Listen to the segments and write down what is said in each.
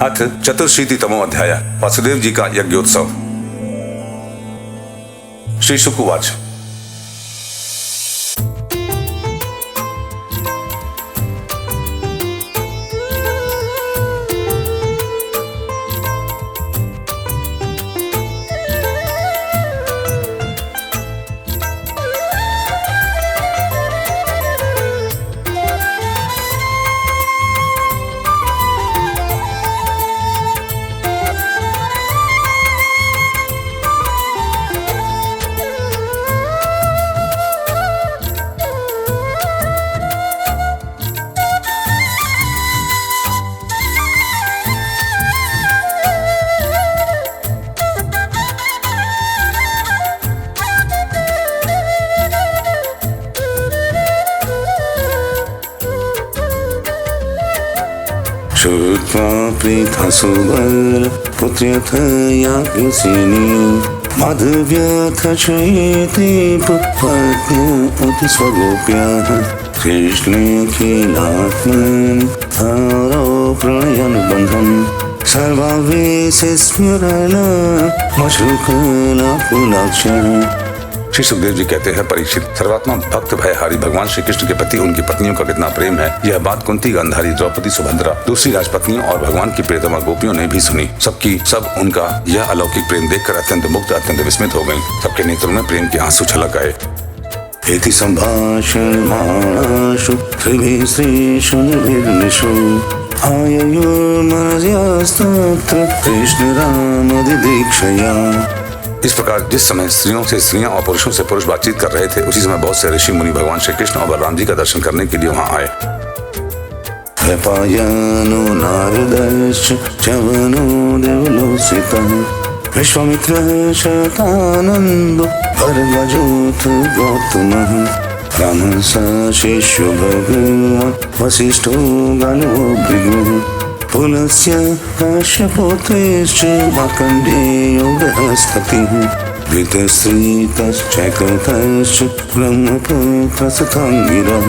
अथ चतुर्शीतितमो अध्याय वासुदेव जी का यज्ञोत्सव। श्री शुक उवाच। श्रुत्वा प्रीता सुबल पुत्र्यथ याज्ञसेनी माधव्यथ चेते पत्न्य स्वगोप्यः कृष्णेऽखिलात्मन् हरौ प्रणयानुबन्धम् सर्वावेश स्मरण मशुकलाकुलाक्षः। श्री सुखदेव जी कहते हैं, परीक्षित, सर्वात्मा भक्त भयहारी भगवान श्री कृष्ण के प्रति उनकी पत्नियों का कितना प्रेम है, यह बात कुंती, गांधारी, द्रौपदी, सुभद्रा, दूसरी राजपत्नियों और भगवान की प्रियतमा गोपियों ने भी सुनी। सब उनका यह अलौकिक प्रेम देखकर अत्यंत मुग्ध, अत्यंत विस्मित हो गयी। सबके नेत्रों में प्रेम के आंसू छलक आए। इति सम्भाषमाणाशु त्रिभिः श्रीषु निर्निशु आययुर्मनस्यस्तत्र कृष्णरामदिदीक्षया। इस प्रकार जिस समय स्त्रियों से स्त्रियां और पुरुषों से पुरुष बातचीत कर रहे थे, उसी समय बहुत से ऋषि मुनि भगवान श्री कृष्ण और बलराम जी का दर्शन करने के लिए वहां आए। व्यपायनो नारदश्च च्यवनो देवलोसितः विश्वामित्रः शतानन्दो भर्गजोऽथ गौतमः रामः स शिष्यो भगवान् वसिष्ठो गालवो भृगुः पुलस्त्य काश्यपोत्रश्च मार्कण्डेयो बृहस्पतिः धृतश्चैकतश्च ब्रह्मपुत्रस्तथाङ्गिरः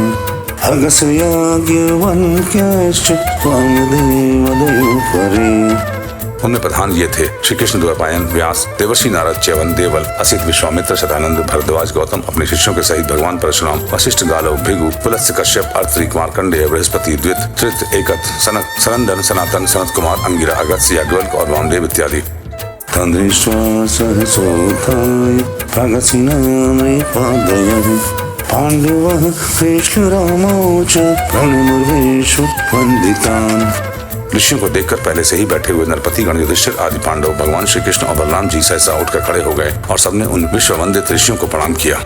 अगस्त्याज्ञवल्क्यश्च वामदेवदयो परे। उनमें प्रधान ये थे श्री कृष्ण, द्वैपायन, व्यास, देवर्षि नारद, च्यवन, देवल, असित, विश्वामित्र, शतानंद, भरद्वाज, गौतम अपने शिष्यों के सहित भगवान परशुराम, वशिष्ठ, गालव, भृगु, पुलस्त्य, कश्यप, अर्त्रिक, मार्कण्डेय, बृहस्पति, द्वित, त्रित, एकत, सनक, सनंदन, सनातन, सनत कुमार, अंगिरा, अगस्त्य, याज्ञवल्क्य और वामदेव इत्यादि। तन्द्रिष्ट्वा सहसोत्थाय अगस्त्यामपादयः पाण्डवः कृष्णरामौ च प्रणमुर्वेषु वन्दितान्। ऋषियों को देखकर पहले से ही बैठे हुए नरपति गण, युधिष्ठिर आदि पांडव भगवान श्री कृष्ण और बलराम जी सहसा उठकर खड़े हो गए और सबने उन विश्ववंदित ऋषियों को प्रणाम किया।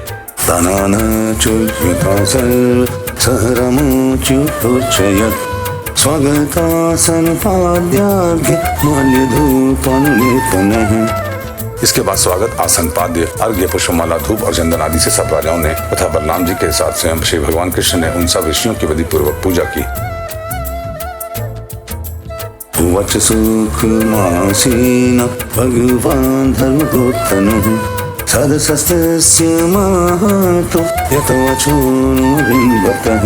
इसके बाद स्वागत, आसन, पाद्य, अर्घ्य, पुष्पमाला, धूप और चंदन आदि से सब राजाओं ने तथा बलराम जी के साथ स्वयं श्री भगवान कृष्ण ने उन सब ऋषियों की विधि पूर्वक पूजा की। उवाच सुखमासीन भगवान् धर्मगोप्तनुः सदसस्तस्य माहातो यतवचोनुरिन्वतः।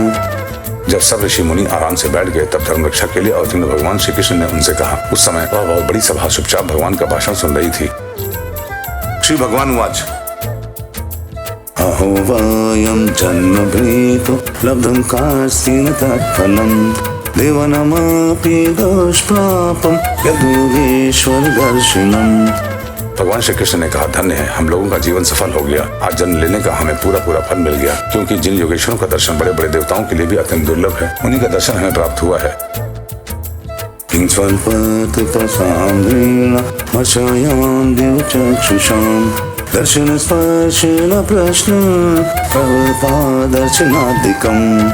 जब सब ऋषि मुनि आराम से बैठ गए, तब धर्म रक्षा के लिए अवतीर्ण भगवान श्री कृष्ण ने उनसे कहा। उस समय वह बहुत बड़ी सभा चुपचाप भगवान का भाषण सुन रही थी। श्री भगवान उवाच। अहो वायं जन्मभृतो लब्धं कास्तेन तत्फलम् देवानामपि दुष्प्रापं यद्योगेश्वर दर्शनम्। भगवान श्री कृष्ण ने कहा, धन्य है, हम लोगों का जीवन सफल हो गया। आज जन्म लेने का हमें पूरा फल मिल गया, क्योंकि जिन योगेश्वरों का दर्शन बड़े बड़े देवताओं के लिए भी अत्यंत दुर्लभ है, उन्हीं का दर्शन हमें प्राप्त हुआ है। दर्शन स्पर्शन प्रश्न दर्शनादिकम्।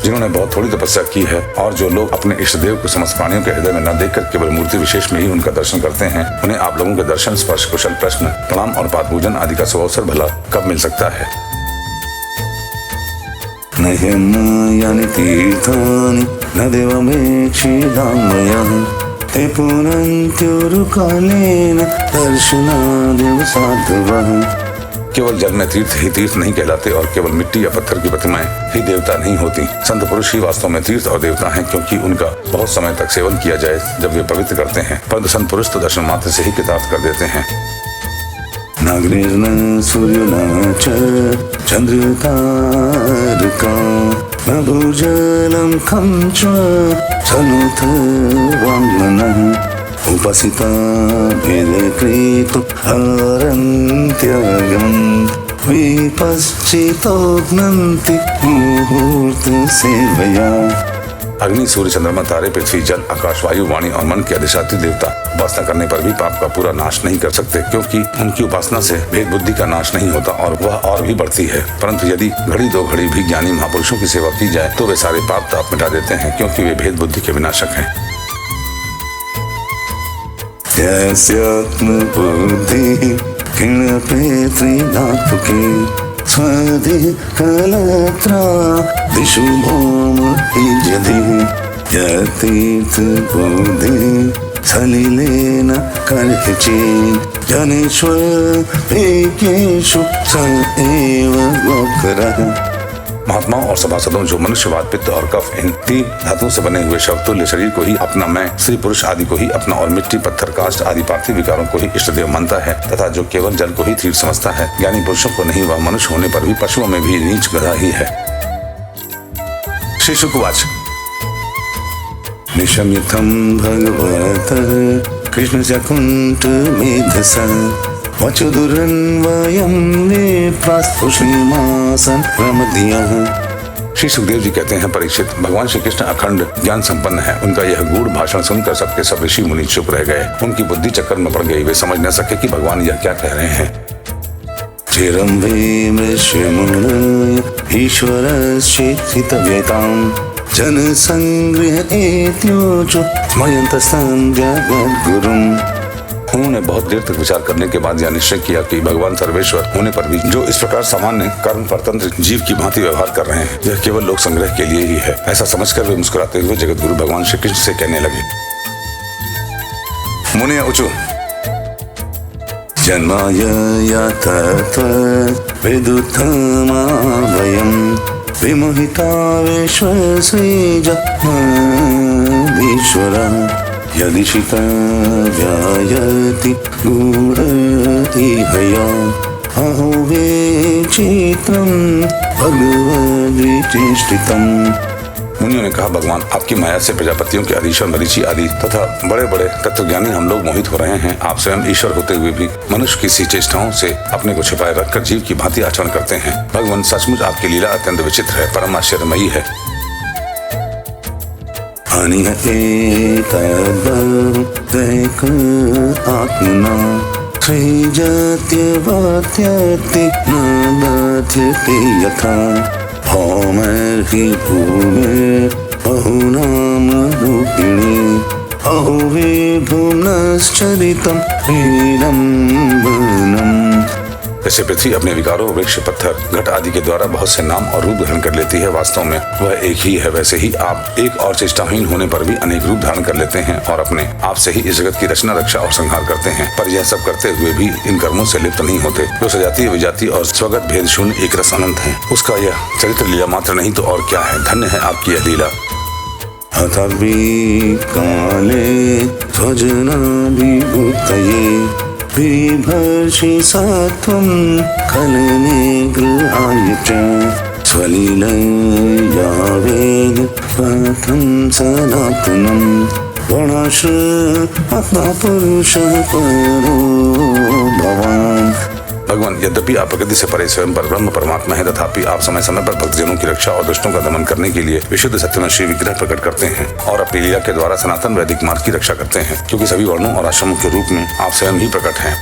जिन्होंने बहुत थोड़ी तपस्या की है और जो लोग अपने इष्ट देव को समस्त प्राणियों के हृदय में न देखकर केवल मूर्ति विशेष में ही उनका दर्शन करते हैं, उन्हें आप लोगों के दर्शन, स्पर्श, कुशल, प्रश्न, प्रणाम और पाद पूजन आदि का सुअवसर भला कब मिल सकता है। न ह्यमायानि तीर्थानि न देवमेक्षिदामयः ते पुनन्त्युरुकालेन दर्शनादेव साधवः। केवल जल में तीर्थ ही तीर्थ नहीं कहलाते और केवल मिट्टी या पत्थर की प्रतिमाएं ही देवता नहीं होती। संत पुरुष ही वास्तव में तीर्थ और देवता हैं, क्योंकि उनका बहुत समय तक सेवन किया जाए जब वे पवित्र करते हैं, परंतु संत पुरुष तो दर्शन मात्र से ही कृतार्थ कर देते हैं। नाग्निर्न सूर्यो न च चंद्र तारका न भूजलं खं च सनुत वाङ्मनः उपासिता भेदकृतं हरन्त्यगं विपश्चितो घ्नन्ति मुहूर्त सेवया। अग्नि, सूर्य, चंद्रमा, तारे, पृथ्वी, जल, आकाश, वायु, वाणी और मन के अधिष्ठात्री देवता उपासना करने पर भी पाप का पूरा नाश नहीं कर सकते, क्योंकि उनकी उपासना से भेद बुद्धि का नाश नहीं होता और वह और भी बढ़ती है। परंतु यदि घड़ी दो घड़ी भी ज्ञानी महापुरुषों की सेवा की जाए तो वे सारे पाप ताप मिटा देते हैं, क्योंकि वे भेद बुद्धि के विनाशक हैं। यस्यात्मबुद्धि क्षीणप्रेत्रिधातुके स्वधिकलत्रा दिशु भौम इज्यति यतीर्थबुद्धि सलिलेन कर्हिचित् जनेष्वेकेषु स एव गोकरः। महात्माओं और सभासदों, जो मनुष्यवाद, पित्त और कफ इन तीन धातुओं से बने हुए शवतुल्य शरीर को ही अपना मैं, स्त्री पुरुष आदि को ही अपना और मिट्टी पत्थर काष्ठ आदि पार्थिव विकारों को ही इष्ट देव मानता है, तथा जो केवल जल को ही तीर्थ समझता है, ज्ञानी पुरुषों को नहीं, वह मनुष्य होने पर भी पशुओं में भी नीच गधा ही है। श्री शुकवाच निशम्यथं भगवतः कृष्णस्य कुण्ठमेधसा वचुदुरन्वयं विप्रास्फुषिमासन प्रमदीयः। श्री सुखदेव जी कहते हैं, परीक्षित, भगवान श्री कृष्ण अखंड ज्ञान संपन्न है। उनका यह गूढ़ भाषण सुनकर सबके सब ऋषि मुनि चुप रह गए। उनकी बुद्धि चक्कर में पड़ गई, वे समझ न सके कि भगवान यह क्या कह रहे हैं। चिरं वै मृष्यमुनय ईश्वरश्चित्तव्यताम् जनसंग्रह एत्योचो मयन्तस्तं जगद्गुरुम्। उन्होंने बहुत देर तक विचार करने के बाद यह निश्चय किया कि भगवान सर्वेश्वर होने पर भी जो इस प्रकार सामान्य कर्म परतंत्र जीव की भांति व्यवहार कर रहे हैं, यह केवल लोक संग्रह के लिए ही है। ऐसा समझकर वे मुस्कुराते हुए जगत गुरु भगवान श्री कृष्ण से कहने लगे, मुने उचु जन्माय यातत विदुत्तमाभयं विमोहिता विश्वस्वेजमाधीश्वरः यदिशिता व्यायति गूढतिहया अहो विचित्रं भगवद्विचेष्टितम्। मुनियों ने कहा, भगवान, आपकी माया से प्रजापतियों के अधीश्वर मरीचि आदि तथा बड़े बड़े तत्वज्ञानी हम लोग मोहित हो रहे हैं। आप स्वयं ईश्वर होते हुए भी मनुष्य की सी चेष्टाओं से अपने को छिपाए रखकर जीव की भांति आचरण करते हैं। भगवान, सचमुच आपकी लीला अत्यंत विचित्र है, परम आश्चर्यमयी है। अनिह एतद्बहुदैक आत्मना सृजत्यवत्यति न बध्यते यथा भौमर्हि भूमिर्बहूनां रूपिणी अहो विभुम्नश्चरितं विडम्बनम्। जैसे पृथ्वी अपने विकारों, वृक्ष, पत्थर, घट आदि के द्वारा बहुत से नाम और रूप धारण कर लेती है, वास्तव में वह एक ही है, वैसे ही आप एक और चेष्टाहीन होने पर भी अनेक रूप धारण कर लेते हैं और अपने आप से ही इस जगत की रचना, रक्षा और संहार करते हैं। पर यह सब करते हुए भी इन कर्मों से लिप्त नहीं होते, जो सजातीय, विजातीय और स्वगत भेद शून्य एक रस अनंत है। उसका यह चरित्र लीला मात्र नहीं तो और क्या है। धन्य है आपकी यह लीला। अथर्वी काले स्वजनाभिभूतये बिभर्षि सत्वं खलने गृहाय च स्वलीलया वेद पथं सनातनं वर्णाश्रमः पुरुषः परो भवान्। भगवान, यद्यपि आप प्रकृति से परे स्वयं पर ब्रह्म परमात्मा है, तथापि आप समय समय पर भक्तजनों की रक्षा और दुष्टों का दमन करने के लिए विशुद्ध सत्यमश्री विग्रह प्रकट करते हैं और अपनी लीला के द्वारा सनातन वैदिक मार्ग की रक्षा करते हैं, क्योंकि सभी वर्णों और आश्रमों के रूप में आप स्वयं ही प्रकट हैं।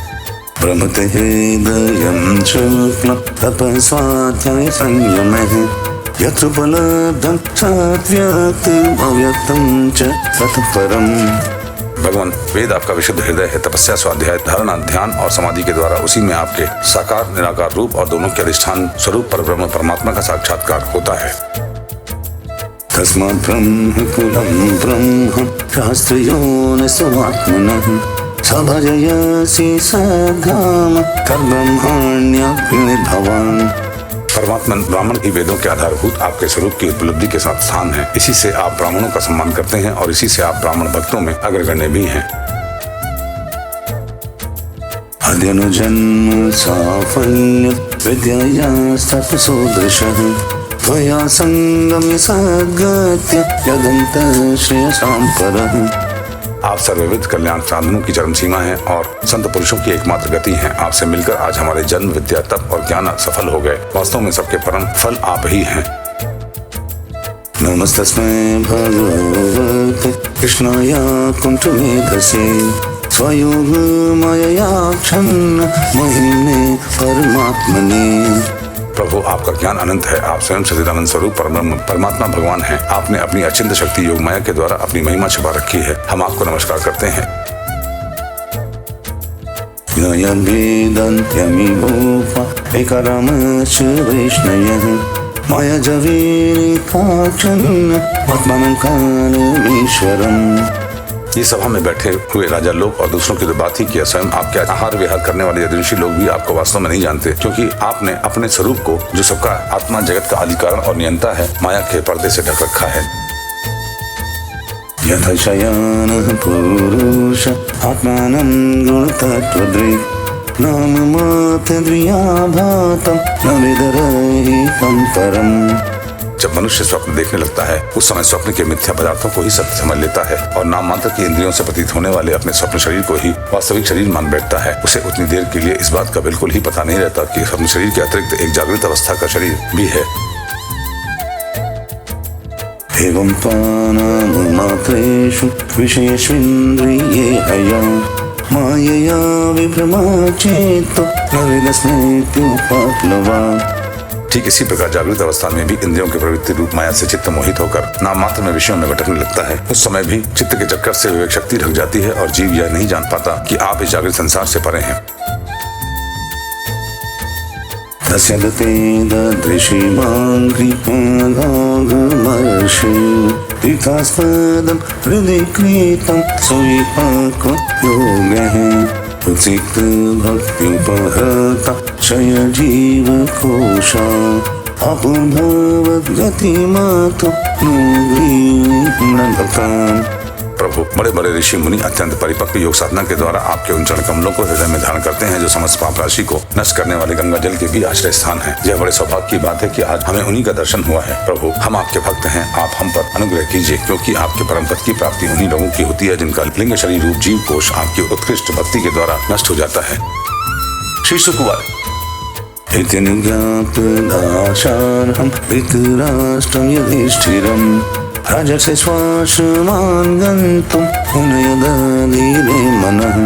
ब्रह्मते हृदयं शुक्लं तपस्वाध्याय संयमः यत्र उपलब्धं सत्व्यक्तम् अव्यक्तं च तत्परम्। भगवान, वेद आपका विशुद्ध हृदय है। तपस्या, स्वाध्याय, धारणा, ध्यान और समाधि के द्वारा उसी में आपके साकार निराकार रूप और दोनों के अधिष्ठान स्वरूप पर ब्रह्म परमात्मा का साक्षात्कार होता है। तस्मात् ब्रह्म कुलं ब्रह्म शास्त्रयोनिषु आत्मनः सभजयसि सद्धाम तद्ब्रह्मण्यग्निर्भवान्। परमात्मा ब्राह्मण की वेदों के आधारभूत आपके स्वरूप की उपलब्धि के साथ स्थान है। इसी से आप ब्राह्मणों का सम्मान करते हैं और इसी से आप ब्राह्मण भक्तों में अग्रगण्य भी हैं। अद्यनुजन्म साफल्य विद्यायास्तत्सुदृशः त्वया संगम्य सद्गत्य यदन्त श्रेयसां परः। आप सर्वविध कल्याण साधनों की चरम सीमा हैं और संत पुरुषों की एकमात्र गति हैं। आपसे मिलकर आज हमारे जन्म, विद्या, तप और ज्ञान सफल हो गए। वास्तव में सबके परम फल आप ही हैं। नमस्तस्मै भगवते कृष्णाय कुण्ठमेधसे स्वयोगमाययाक्षन्न महिम्ने परमात्मने। प्रभु, आपका ज्ञान अनंत है। आप स्वयं सच्चिदानंद स्वरूप परमात्मा भगवान हैं। आपने अपनी अचिंत शक्ति योग माया के द्वारा अपनी महिमा छिपा रखी है। हम आपको नमस्कार करते हैं। माया ये सभा में बैठे हुए राजा लोग और दूसरों की तो बात ही किया, स्वयं आपके आहार विहार करने वाले ऋषि लोग भी आपको वास्तव में नहीं जानते, क्योंकि आपने अपने स्वरूप को, जो सबका आत्मा, जगत का आदि कारण और नियंता है, माया के पर्दे से ढक रखा है। यथा शयानः पुरुष आत्मानं गुणतत्त्वदृक् नाम मात्रेन्द्रियाभातं न विदरहि तं परम्। जब मनुष्य स्वप्न देखने लगता है, उस समय स्वप्न के मिथ्या पदार्थों को ही सत्य समझ लेता है और नाम मात्र की इंद्रियों से प्रतीत होने वाले अपने स्वप्न शरीर को ही वास्तविक शरीर मान बैठता है। उसे उतनी देर के लिए इस बात का बिल्कुल ही पता नहीं रहता कि स्वप्न शरीर के अतिरिक्त एक जागृत अवस्था का शरीर भी है। एवं मात्रेषु विषयेष्विन्द्रियेषु मायया विभ्रमाचेतो न विदस्मृत्युपप्लवा। ठीक इसी प्रकार जागृत अवस्था में भी इंद्रियों के प्रवृत्ति रूप माया से चित्त मोहित होकर नाम मात्र में विषयों में भटकने लगता है। उस समय भी चित्त के चक्कर से विवेक शक्ति ढक जाती है और जीव यह नहीं जान पाता कि आप इस जागृत संसार से परे हैं। तस्यदते ददृशि माङ्घ्रिपादाघमर्षि तीर्थास्पदं हृदि कृतं सुविपाकयोगः उचित भक्त्युपहता क्षय जीव कोशा अपुर्भवद्गतिमातु नुग्रीणभक्तान्। प्रभु, बड़े बड़े ऋषि मुनि अत्यंत परिपक्व योग साधना के द्वारा आपके उन चरण कमलों को हृदय में धारण करते हैं, जो समस्त पाप राशि को नष्ट करने वाले गंगा जल के भी आश्रय स्थान है। यह बड़े सौभाग्य की बात है कि आज हमें उन्हीं का दर्शन हुआ है। प्रभु, हम आपके भक्त हैं, आप हम पर अनुग्रह कीजिए, क्योंकि आपके परम पद की प्राप्ति उन्हीं लोगों की होती है जिनका लिंग शरीर रूप जीव कोश आपकी उत्कृष्ट भक्ति के द्वारा नष्ट हो जाता है। श्री सुकुमार इत्यनुज्ञातदाशार्हं धृतराष्ट्रं युधिष्ठिरम् राजर्षि स्वाश्रमान् गन्तुं हुनयदधीरे मनः।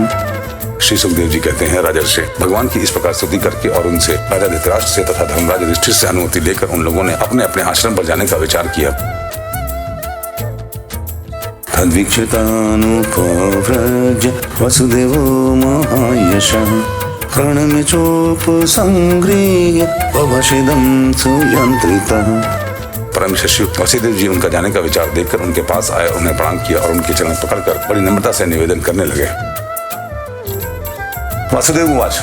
श्री सुखदेव जी कहते हैं, राजर्षि, भगवान की इस प्रकार स्तुति करके और उनसे राजा धृतराष्ट्र से तथा धर्मराज युधिष्ठिर से अनुमति लेकर उन लोगों ने अपने अपने आश्रम पर जाने का विचार किया। तद्वीक्षितानुपव्रज वसुदेवो महायशः प्रणम्य चोपसंगृह्य बभषिदं सुयन्त्रितः। परम शिष्य वसुदेव जी उनका जाने का विचार देखकर उनके पास आए, उन्हें प्रणाम किया और उनके चरण पकड़कर बड़ी नम्रता से निवेदन करने लगे। वासुदेव उवाच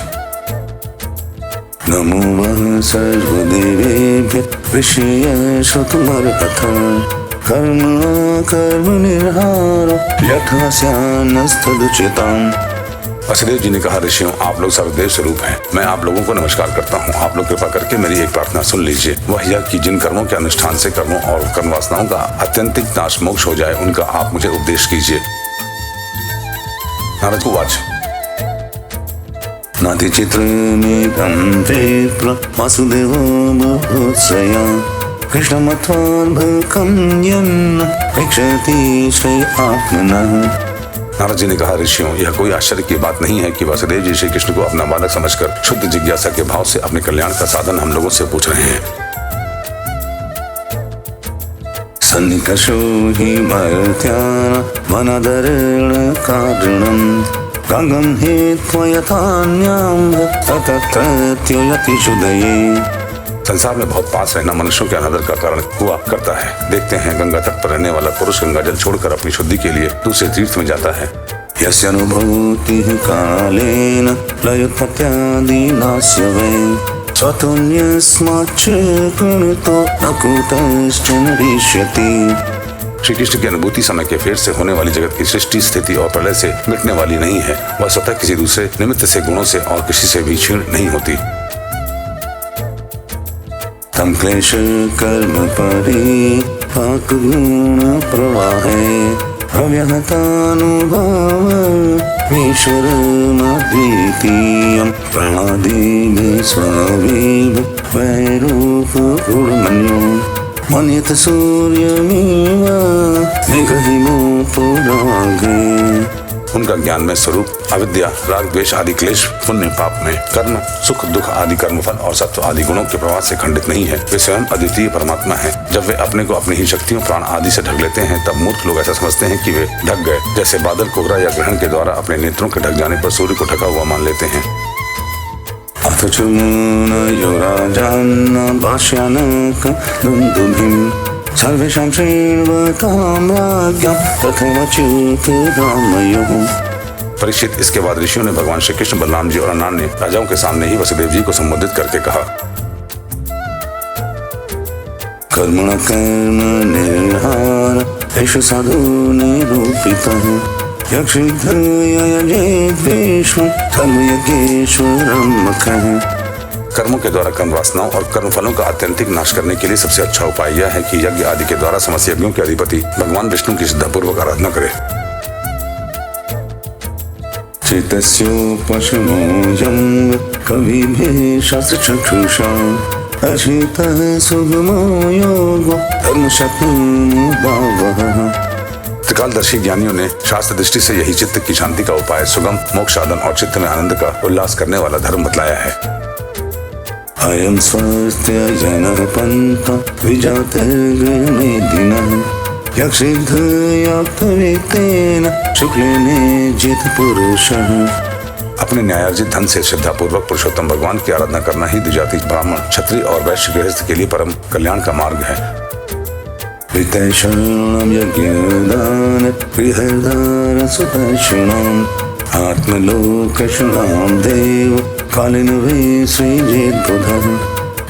नमो वः सर्वदेवेभ्यः ऋषय श्रोतुमर्हतः कर्मणा कर्मनिर्हारो यथा स्यान्नस्तदुचितम्। वसुदेव जी ने कहा, ऋषियों, आप लोग सर्वदेव स्वरूप हैं। मैं आप लोगों को नमस्कार करता हूँ। आप लोग कृपा करके मेरी एक प्रार्थना सुन लीजिए। वह यह कि जिन कर्मों के अनुष्ठान से कर्मों और कर्म वासनाओं का अत्यंतिक नाश मोक्ष हो जाए, उनका आप मुझे उपदेश कीजिए। नारद को वाच नाति चित्रमेकं विप्र वासुदेवो बहुश्रया कृष्णमथोर्भकं यन्न प्रेक्षति श्रेयात्मनः। नारद जी ने कहा, ऋषियों, यह कोई आश्चर्य की बात नहीं है कि वासुदेव जी श्री कृष्ण को अपना बालक समझकर शुद्ध जिज्ञासा के भाव से अपने कल्याण का साधन हम लोगों से पूछ रहे हैं। सन्निकर्षो हि मर्त्यानां वनादरेण कारुणं गंगं हित्वा यथान्यां ततत्रत्यो यतिशुदये। संसार में बहुत पास रहना मनुष्यों के अनादर का कारण हुआ करता है। देखते हैं, गंगा तट पर रहने वाला पुरुष गंगा जल छोड़कर अपनी शुद्धि के लिए दूसरे तीर्थ में जाता है। यस्यानुभूतिः कालेन लयोत्पत्त्यादि नास्य वै स्वतुन्यस्माच्च प्रणुतो न कुतश्चन ऋष्यति। श्री कृष्ण की अनुभूति समय के फेर से होने वाली जगत की सृष्टि, स्थिति और प्रलय से मिटने वाली नहीं है। वह स्वतः किसी दूसरे निमित्त से, गुणों से और किसी से भी क्षीण नहीं होती। तम क्लेश कर्म परिपाक गुण प्रवाहे अव्यहतानुभाव ईश्वरमद्वितीयं प्रणादिभिः स्वाभिः वैरूप गुणमन्यो मन्यत सूर्यमेव मेघहिमोपरागे। उनका ज्ञान में स्वरूप, अविद्या, राग, द्वेष आदि क्लेश, पुण्य पाप में, कर्म, सुख दुख आदि कर्मफल और सत्व आदि गुणों के प्रवाह से खंडित नहीं है। वे स्वयं अद्वितीय परमात्मा है। जब वे अपने को अपनी ही शक्तियों, प्राण आदि से ढक लेते हैं, तब मूर्ख लोग ऐसा समझते हैं कि वे ढक गए, जैसे बादल, कोहरा या ग्रहण के द्वारा अपने नेत्रों के ढक जाने पर सूर्य को ढका हुआ मान लेते हैं। अथ चुनयो राजान भाष्यानक दुन्दुभिं सर्वेषां शृण्वतां राज्ञां तथैवच्युतरामयोः। परीक्षित, इसके बाद ऋषियों ने भगवान श्री कृष्ण, बलराम जी और अन्नान ने राजाओं के सामने ही वसुदेव जी को संबोधित करके कहा, कर्मण कर्म निर्हार एष साधु निरूपितः यक्षिद्वेश्वं सर्वयज्ञेश्वरं मखः। कर्मों के द्वारा कर्म वासनाओं और कर्म फलों का आत्यंतिक नाश करने के लिए सबसे अच्छा उपाय यह है कि यज्ञ आदि के द्वारा समस्त यज्ञों के अधिपति भगवान विष्णु की श्रद्धापूर्वक आराधना करे। चित्तस्योपशमोऽयं कविभिः शास्त्रचक्षुषा अचितः सुगमो योगो धर्मशक्तिमुदावहः। त्रिकालदर्शी ज्ञानियों ने शास्त्र दृष्टि से यही चित्त की शांति का उपाय, सुगम मोक्ष साधन और चित्त में आनंद का उल्लास करने वाला धर्म बतलाया है। अयं स्वस्त्य जनः पन्थ विजातर्गमेदिनः यक्षिद्धयाप्तवेत्तेन शुक्लेने जितपुरुषः। अपने न्यायार्जित धन से श्रद्धापूर्वक पुरुषोत्तम भगवान की आराधना करना ही द्विजाति ब्राह्मण, क्षत्रिय और वैश्य गृहस्थ के लिए परम कल्याण का मार्ग है। वितैषणं यज्ञदान गृहदान सुतैषणम् आत्मलोकशुणां देव कालिन वै श्रीजेद्बुधः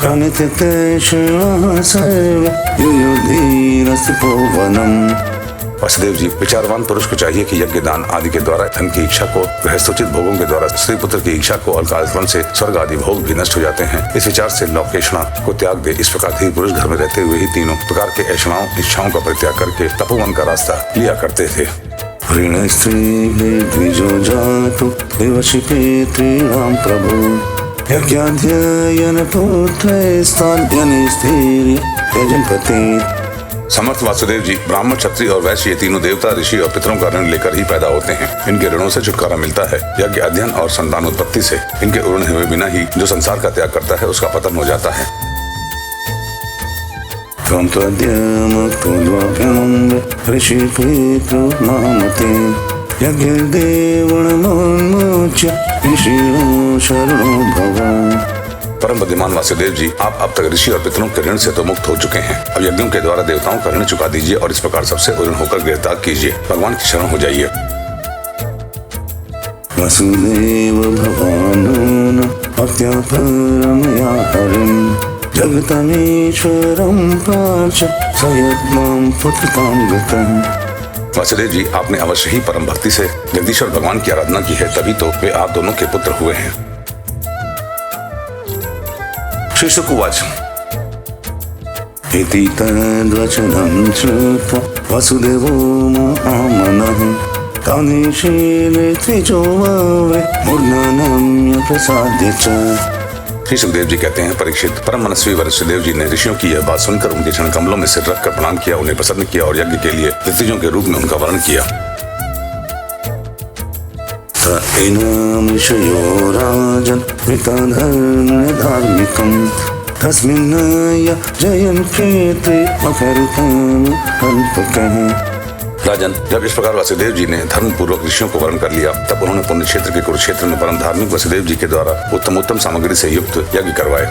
कानित्यतैषणाः सर्वे युयुधीरस्तपोवनम्। वसुदेव जी, विचारवान पुरुष को चाहिए कि यज्ञ, दान आदि के द्वारा धन की इच्छा को, गृहस्थोचित भोगों के द्वारा स्त्री पुत्र की इच्छा को और कालक्रम से स्वर्ग आदि भोग भी नष्ट हो जाते हैं। इस विचार से लौकेषणा को त्याग दे। इस प्रकार ही पुरुष घर में रहते हुए ही तीनों प्रकार के ऐषणाओं, इच्छाओं का परित्याग करके तपोवन का रास्ता लिया करते थे। द्विजो जातु देवशिपे त्रीणां प्रभु यज्ञाध्ययन पुत्रैस्ताध्ययने स्थैर्य यजनपते। समर्थ वासुदेव जी, ब्राह्मण, क्षत्रिय और वैश्य ये तीनों देवता, ऋषि और पितरों का ऋण लेकर ही पैदा होते हैं। इनके ऋणों से छुटकारा मिलता है। यज्ञ, अध्ययन और संतान उत्पत्ति से इनके ऋण हुए बिना ही जो संसार का त्याग करता है उसका पतन हो जाता है। त्वं त्वद्यमक्तोद्वाभ्यां ऋषिपितृमामते यज्ञदेवणमोन्मोच्य ऋषिणो शरणो भव। परम बुद्धिमान वासुदेव जी, आप अब तक ऋषि और पितरों के ऋण से तो मुक्त हो चुके हैं। अब यज्ञों के द्वारा देवताओं का ऋण चुका दीजिए और इस प्रकार सबसे ऋण होकर गिरफ्तार कीजिए। भगवान की शरण हो जाइए। वसुदेव भवानुन भक्त्या परमया हरिं जगतमीश्वरं प्राच सयत्मां पुत्रतां गतम्। वासुदेव जी, आपने अवश्य ही परम भक्ति से जगदीश्वर भगवान की आराधना की है, तभी तो वे आप दोनों के पुत्र हुए हैं। श्री शुक उवाच इति तद्वचनं श्रुत्वा वसुदेवो महामनः तानिशीले त्रिजो वव्रे मूर्धन्यम्य प्रसाद्य च। श्री सुखदेव जी कहते हैं, परीक्षित, परम मनस्वी वसुदेव जी ने ऋषियों की यह बात सुनकर उनके चरण कमलों में सिर रखकर प्रणाम किया, उन्हें प्रसन्न किया और यज्ञ के लिए ऋतुजों के रूप में उनका वर्णन किया। ऋषयो राजन् वृताधर्मधार्मिकम् तस्मिन् जयन् कीर्ति मकरुतं कल्पकः। राजन, जब इस प्रकार वासुदेव जी ने धर्म पूर्वक ऋषियों को वर्ण कर लिया, तब उन्होंने पुण्य क्षेत्र के कुरुक्षेत्र में परम धार्मिक वसुदेव जी के द्वारा उत्तम सामग्री से युक्त यज्ञ करवाए।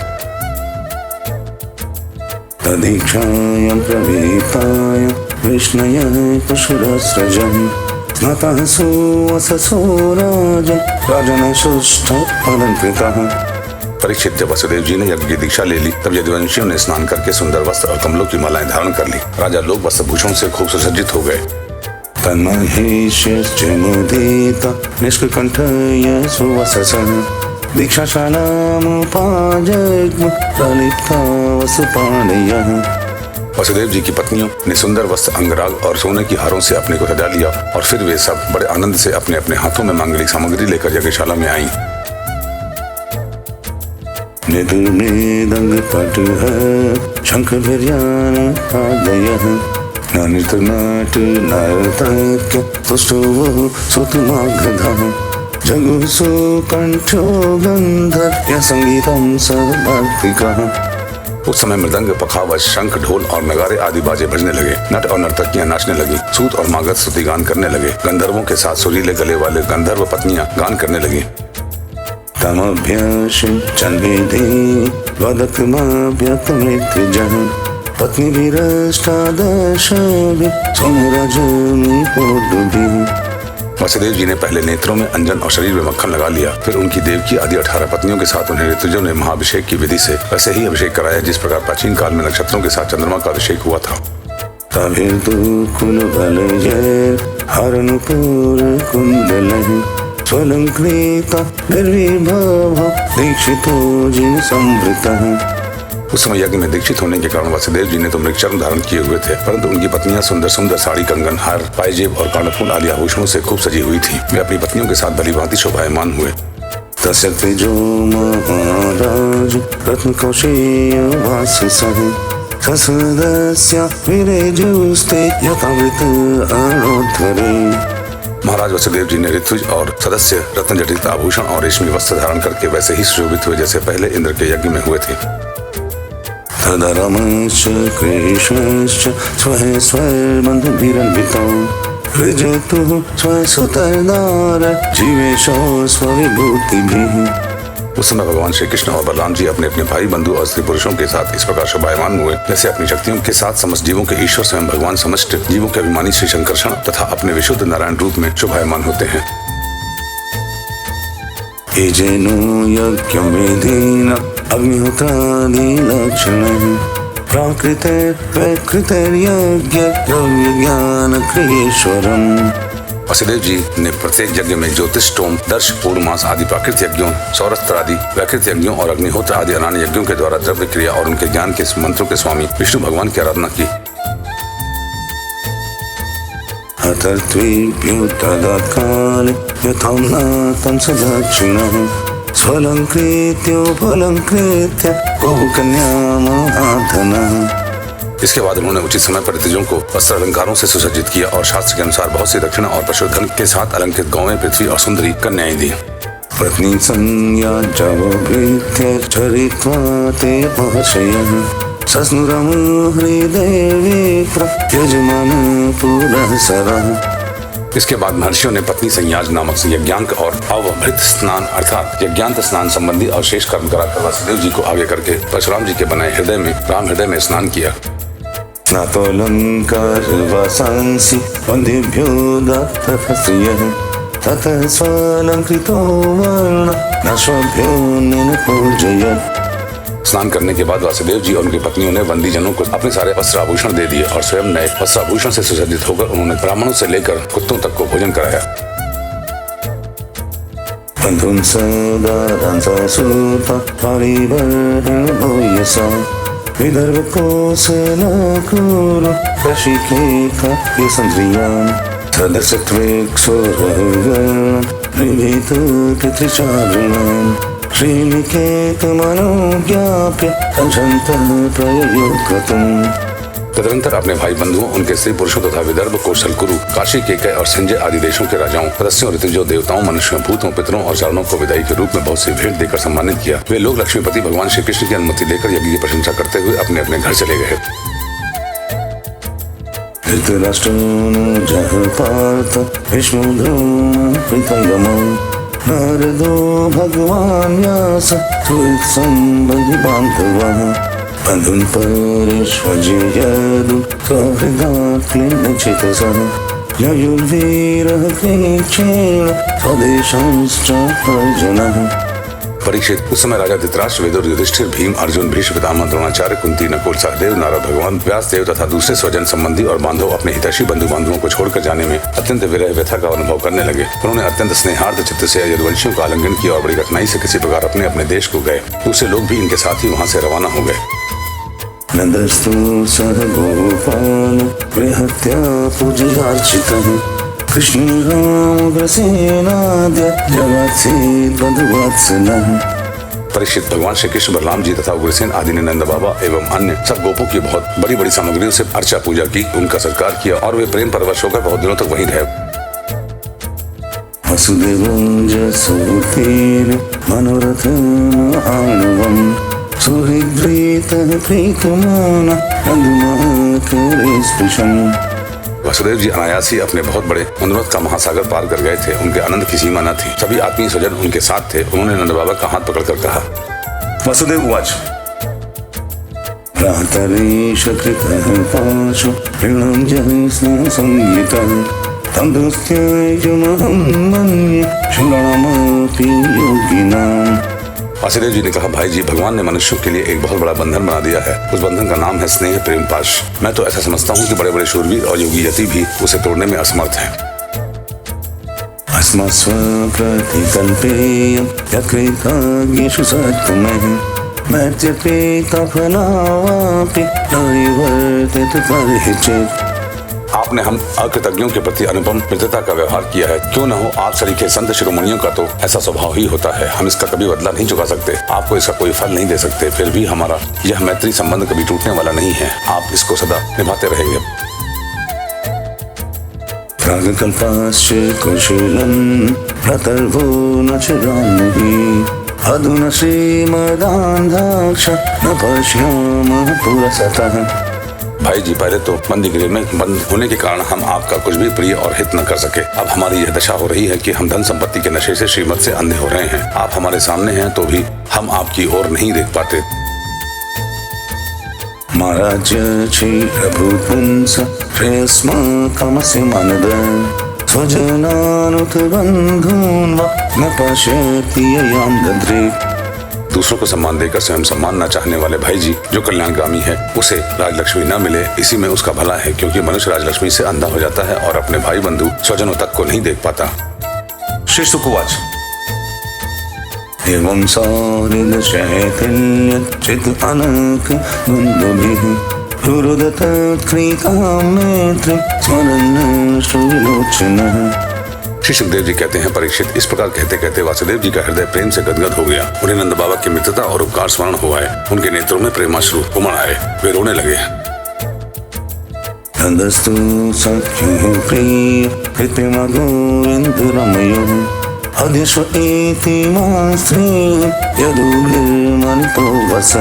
तदीक्षायां प्रवीताय विष्णुय पशुरस्रजम् स्नातः सुवससो राजन् राजनशुष्ठ अलङ्कृतः। परीक्षित जब वसुदेव जी ने यज्ञ की दीक्षा ले ली तब यदुवंशियों ने स्नान करके सुंदर वस्त्र और कमलों की मालाएं धारण कर ली। राजा लोग वस्त्रभूषण से खूब सुसज्जित हो गए। तन्महेश्यश्च मुदिता निष्कण्ठय सुवससः दीक्षाशालामुपाजग्म प्रलिप्ता वसुपाणयः। वसुदेव जी की पत्नियों ने सुंदर वस्त्र अंगराग और सोने की हारों से अपने को सजा लिया और फिर वे सब बड़े आनंद से अपने अपने हाथों में मांगलिक सामग्री लेकर यज्ञशाला में आईं। निदुर्मेदङ्गपटुः शङ्खभैर्यान आदयः नृत्यनाट्य नर्तक्य तुष्टुवः सुतमागधः जगुः सुकण्ठो गन्धर्व संगीतं सर्वार्थिकः। उस समय मृदंग, पखावज, शंख, ढोल और नगारे आदि बाजे बजने लगे। नट और नर्तकियां नाचने लगी। सूत और मागध स्तुति गान करने लगे। गंधर्वों के साथ सुरीले गले वाले गंधर्व पत्नियां गान करने लगी। तमभ्यशं चन्वेदे वदकमाभ्यतमृत्युजः पत्नीभिरष्टादशभिः सोमराजमिपोर्दुभिः। वसुदेव जी ने पहले नेत्रों में अंजन और शरीर में मक्खन लगा लिया। फिर उनकी देवकी आदि 18 पत्नियों के साथ उन्हें ऋतुजों ने महाभिषेक की विधि से वैसे ही अभिषेक कराया जिस प्रकार प्राचीन काल में नक्षत्रों के साथ चंद्रमा का अभिषेक हुआ था। हरनुपूरकुण्डलः स्वलङ्कृता निर्विभवः दीक्षितो जिन संवृतः। उस समय यज्ञ में दीक्षित होने के कारण वसुदेव जी ने तो मृगचर्म धारण किए हुए थे, परंतु उनकी पत्नियां सुंदर सुंदर साड़ी, कंगन, हार, पायजेब और कर्णफूल आदि आभूषणों से खूब सजी हुई थी। वे अपनी पत्नियों के साथ भलीभांति शोभायमान हुए। तस्य तेजो महाराज रत्नकौशेयवासिसः ससदस्य विरेजुस्ते यथावृत अणोध्वरे। महाराज वसुदेव जी ने ऋत्विज और सदस्य रत्न जटित आभूषण और रेशमी वस्त्र धारण करके वैसे ही सुशोभित हुए जैसे पहले इंद्र के यज्ञ में हुए थे। तदरमश्च कृष्णश्च स्वहे स्वैर्बन्धुभिरन्वितौ ऋजतुः स्वसुतर्दार जीवेशो स्वविभूतिभिः। उस समय भगवान श्री कृष्ण और बलराम जी अपने अपने भाई, बंधु और स्त्री पुरुषों के साथ इस प्रकार शोभायमान हुए जैसे अपनी शक्तियों के साथ समस्त जीवों के ईश्वर स्वयं भगवान समस्त जीवों के अभिमानी श्री शंकरषण तथा अपने विशुद्ध नारायण रूप में शोभायमान होते हैं। एजेनो यज्ञं वेदेन अग्निहोत्रादिलक्षणैः प्राकृते प्रकृतिर्यज्ञज्ञानक्रियेश्वरम्। वसुदेव जी ने प्रत्येक यज्ञ में ज्योतिष, टोम, दर्श, पूर्णमास आदि प्राकृत यज्ञों, सौरस्त्र आदि वैकृत यज्ञों और अग्निहोत्र आदि अनान्य यज्ञों के द्वारा द्रव्य क्रिया और उनके ज्ञान के मंत्रों के स्वामी विष्णु भगवान की आराधना की। अतर्त्वेऽप्युत्तदात्काले यथाम्नातं सदक्षिणः स्वलङ्कृत्योपलङ्कृत्य बहुकन्यामहाधनः। इसके बाद उन्होंने उचित समय पर ऋतुजों को वस्त्र अलंकारों से सुसज्जित किया और शास्त्र के अनुसार बहुत सी दक्षिणा और पशुधन के साथ अलंकृत गौवें, पृथ्वी और सुंदरी कन्याएं दी। पत्नी संज्ञावभृत्य चरित्वा ते महर्षयः सस्नुरमो हृदये विप्र यजमान पुरःसरः। इसके बाद महर्षियों ने पत्नी संयाज नामक यज्ञांक और अवभृत स्नान अर्थात यज्ञांत स्नान संबंधी और शेष कर्म कराकर वसुदेव जी को आगे करके परशुराम जी के बनाए हृदय में राम हृदय में स्नान किया। स्नातोऽलङ्कारवासांसि वन्देभ्यो दत्तः ततः स्वालङ्कृतो वर्ण नश्वभ्यो निपूजयत्। स्नान करने के बाद वासुदेव जी और उनकी पत्नियों ने बंदी जनों को अपने सारे वस्त्राभूषण दे दिए और स्वयं नए वस्त्राभूषण से सुसज्जित होकर उन्होंने ब्राह्मणों से लेकर कुत्तों तक को भोजन कराया। बन्धुं सदारान् ससूता परिवर्तन भूयसा विदर्भकोसलक्रूर प्रशिक्षेता यशन्द्रियान् सदसत्वेक्षोरगणान् निभृतकृतृचारिणान् श्रीनिकेतमनोज्ञाप्य कञ्चन्तः प्रययोगतम्। तदनंतर अपने भाई बंधुओं, उनके स्त्री पुरुषों तथा विदर्भ, कौशल, कुरु, काशी, केकय और संजय आदि देशों के राजाओं, सदस्यों, ऋतुजों, देवताओं, मनुष्यों, भूतों, पितरों और चारणों को विदाई के रूप में बहुत सी भेंट देकर सम्मानित किया। वे लोग लक्ष्मीपति भगवान श्री कृष्ण की अनुमति लेकर यज्ञ की प्रशंसा करते हुए अपने अपने घर चले गए। नारदो भगवान् व्यास संबंधि बान्धवः बन्धुन् परेष्वजयदु सहृदात्म्यचितसः ययुर्वीरः कृच्छ्रेण स्वदेशंश्च पर्जनः। परीक्षित, उस समय राजा धृतराष्ट्र, विदुर, युधिष्ठिर, भीम, अर्जुन, भीष्म पितामह, द्रोणाचार्य, कुंती, नकुल, सहदेव, नारद, भगवान व्यास देव तथा दूसरे स्वजन संबंधी और बांधव अपने हितैषी बंधु बांधवों को छोड़कर जाने में अत्यंत विरह व्यथा का अनुभव करने लगे। उन्होंने अत्यंत स्नेहार्थ चित्त से यदुवंशियों का आलिंगन किया और बड़ी कठिनाई से किसी प्रकार अपने अपने देश को गए। दूसरे लोग भी इनके साथ ही वहाँ से रवाना हो गए। नंदस्तु सह गोपाल बृहत्या पूजयार्चितः कृष्ण रामग्रसेनाद्य जगत्सेत् बंधुवत्सलः। परीक्षित, भगवान श्री कृष्ण, बलराम जी तथा उग्रसेन आदि ने नंद बाबा एवं अन्य सब गोपों की बहुत बड़ी बड़ी सामग्रियों से अर्चा पूजा की, उनका सत्कार किया और वे प्रेम परवश होकर बहुत दिनों तक वहीं रहे। वसुदेवं जसुतेन मनोरथं आनवं सुहृद्प्रीतः प्रीतमानः मधुमाकरे स्पृशम्। वसुदेव जी अनायास ही अपने बहुत बड़े मनोरथ का महासागर पार कर गए थे। उनके आनंद की सीमा न थी। सभी आत्मीय स्वजन उनके साथ थे। उन्होंने नंद बाबा का हाथ पकड़कर कहा, वसुदेव उवाच, प्रातरेष कृतः पाशो ऋणं जहि संगीतः तं दुस्त्यजमहं मन्ये शृणमपि योगिनाम्। वासुदेव जी ने कहा, भाई जी, भगवान ने मनुष्यों के लिए एक बहुत बड़ा बंधन बना दिया है। उस बंधन का नाम है स्नेह प्रेम पाश। मैं तो ऐसा समझता हूँ कि बड़े बड़े शूरवीर और योगी यति भी उसे तोड़ने में असमर्थ हैं। अस्मस्व प्रतिकल्पेयं यकृताज्ञेषु सत्तमः मर्त्यपेता फलावापि न विवर्तेत तर्हि। आपने हम अकृतज्ञों के प्रति अनुपम मित्रता का व्यवहार किया है। क्यों न हो, आप सरीखे संत शिरोमणियों का तो ऐसा स्वभाव ही होता है। हम इसका कभी बदला नहीं चुका सकते, आपको इसका कोई फल नहीं दे सकते। फिर भी हमारा यह मैत्री संबंध कभी टूटने वाला नहीं है। आप इसको सदा निभाते रहेंगे। प्रागकल्पाश्च कुशलं प्रतर्वो न च जाह्नवी अधुना श्रीमदान्धाक्ष न पश्यामः पुरसतः। भाई जी, पहले तो बंदी गृह में बंद होने के कारण हम आपका कुछ भी प्रिय और हित न कर सके। अब हमारी यह दशा हो रही है कि हम धन संपत्ति के नशे से श्रीमत से अंधे हो रहे हैं। आप हमारे सामने हैं तो भी हम आपकी ओर नहीं देख पाते। महाराज प्रभुपुंस श्रेयस्माकमस्य मानद स्वजनानुत बन्धून् वा न पश्यति ययां दद्रे। दूसरों को सम्मान देकर स्वयं सम्मान न चाहने वाले भाई जी, जो कल्याणगामी है उसे राजलक्ष्मी न मिले, इसी में उसका भला है। क्योंकि मनुष्य राजलक्ष्मी से अंधा हो जाता है और अपने भाई बंधु स्वजनों तक को नहीं देख पाता। श्री सुकुवाच, एवं सौहृद शैथिल्यं चित् अनक बन्धुभिः रुरुदत क्रीतां मैत्रीं स्मरन् श्रुविलोचनः। श्री सुखदेव जी कहते हैं, परीक्षित, इस प्रकार कहते कहते वासुदेव जी का हृदय प्रेम से गदगद हो गया। उन्हें नंद बाबा की मित्रता और उपकार स्मरण हुआ है। उनके नेत्रों में प्रेमाश्रु उमड़ आए। वे रोने लगे। नंदस्तु सख्युः प्रिय कृत्रिमा गोविन्दरमयो अध्यक्ष इति मास्त्रे यदुभिर्मनितो वस।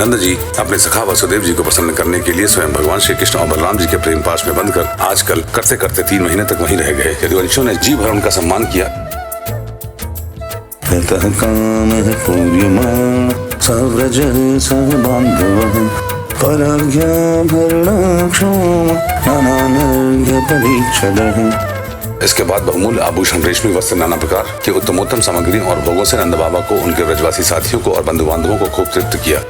नंद जी अपने सखा वसुदेव जी को प्रसन्न करने के लिए स्वयं भगवान श्री कृष्ण और बलराम जी के प्रेम पाश में बंधकर आजकल करते करते 3 महीने तक वहीं रह गए। यदुवंशियों ने जी भर उनका सम्मान किया। यतः कामः पूर्यमाण सव्रजः सह बान्धवः परज्ञाभरणक्षोम नानानर्घ्य परीक्षदः। इसके बाद बहुमूल्य आभूषण, रेशमी वस्त्र, नाना प्रकार की उत्तमोत्तम सामग्री और भोगों से नंद बाबा को, उनके ब्रजवासी साथियों को और बंधु बांधवों को खूब तृप्त किया।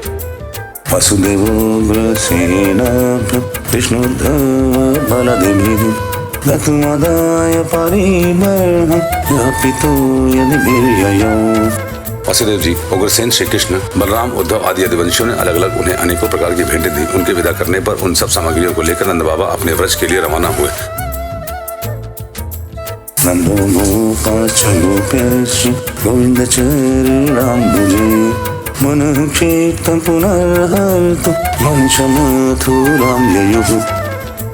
वसुदेवोग्रसेनाभ्य विष्णुर्धव बलदिभिः गतुमदाय परिबर्हं व्यापितो यदिभिर्ययो। वसुदेव जी, उग्रसेन, श्री कृष्ण, बलराम, उद्धव आदि यदुवंशियों ने अलग अलग उन्हें अनेकों प्रकार की भेंटें दी। उनके विदा करने पर उन सब सामग्रियों को लेकर नंद बाबा अपने व्रज के लिए रवाना हुए। नंदो गोपाश्च गोप्यश्च गोविन्दचरणाम्बुजे मनः क्षेत्रं पुनर्हर्तुं मनिषमथुरां ययुः।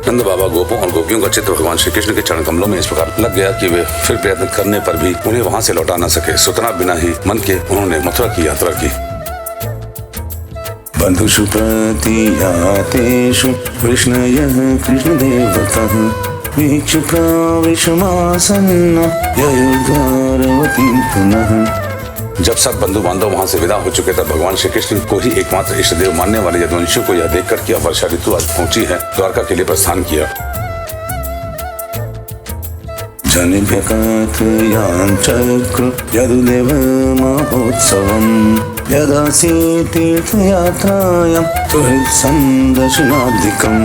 नंद बाबा गोपों और गोपियों का चित्र भगवान श्री कृष्ण के चरण कमलों में इस प्रकार लग गया कि वे फिर प्रयत्न करने पर भी उन्हें वहां से लौटा न सके। सुतना बिना ही मन के उन्होंने मथुरा की यात्रा की। बंधुषु प्रतियातेषु कृष्णयः कृष्णदेवतः वीक्ष्य प्रविशमासन्न ययुर्द्वारवतीं पुनः। जब सब बंधु बांधव वहां से विदा हो चुके तब भगवान श्री कृष्ण को ही एकमात्र इष्ट देव मानने वाले यदुवंशियों को यह देखकर कि अब वर्षा ऋतु आज पहुंची है, द्वारका के लिए प्रस्थान किया। जनिभ्यकात्रयाञ्चक्र यदुदेव महोत्सवम् यदासि तीर्थयात्रायां तुहित्सन्दर्शनाधिकम्।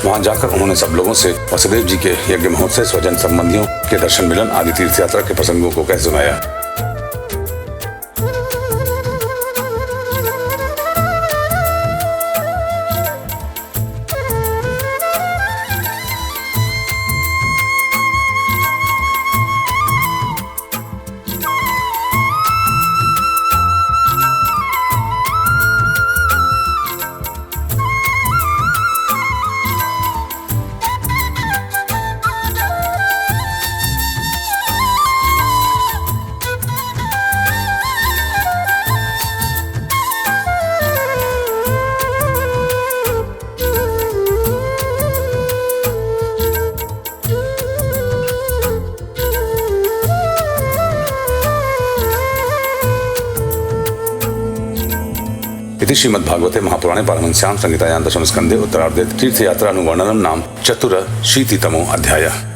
वहां जाकर उन्होंने सब लोगों से वसुदेव जी के यज्ञ महोत्सव, स्वजन संबंधियों के दर्शन मिलन आदि तीर्थ यात्रा के प्रसंगों को कह सुनाया। इति श्रीमद्भागवते महापुराणे पारमहंस्यां संहितायां दशम स्कन्धे उत्तरार्धे तीर्थयात्रा अनुवर्णनम नाम चतुरशीतितमो अध्यायः।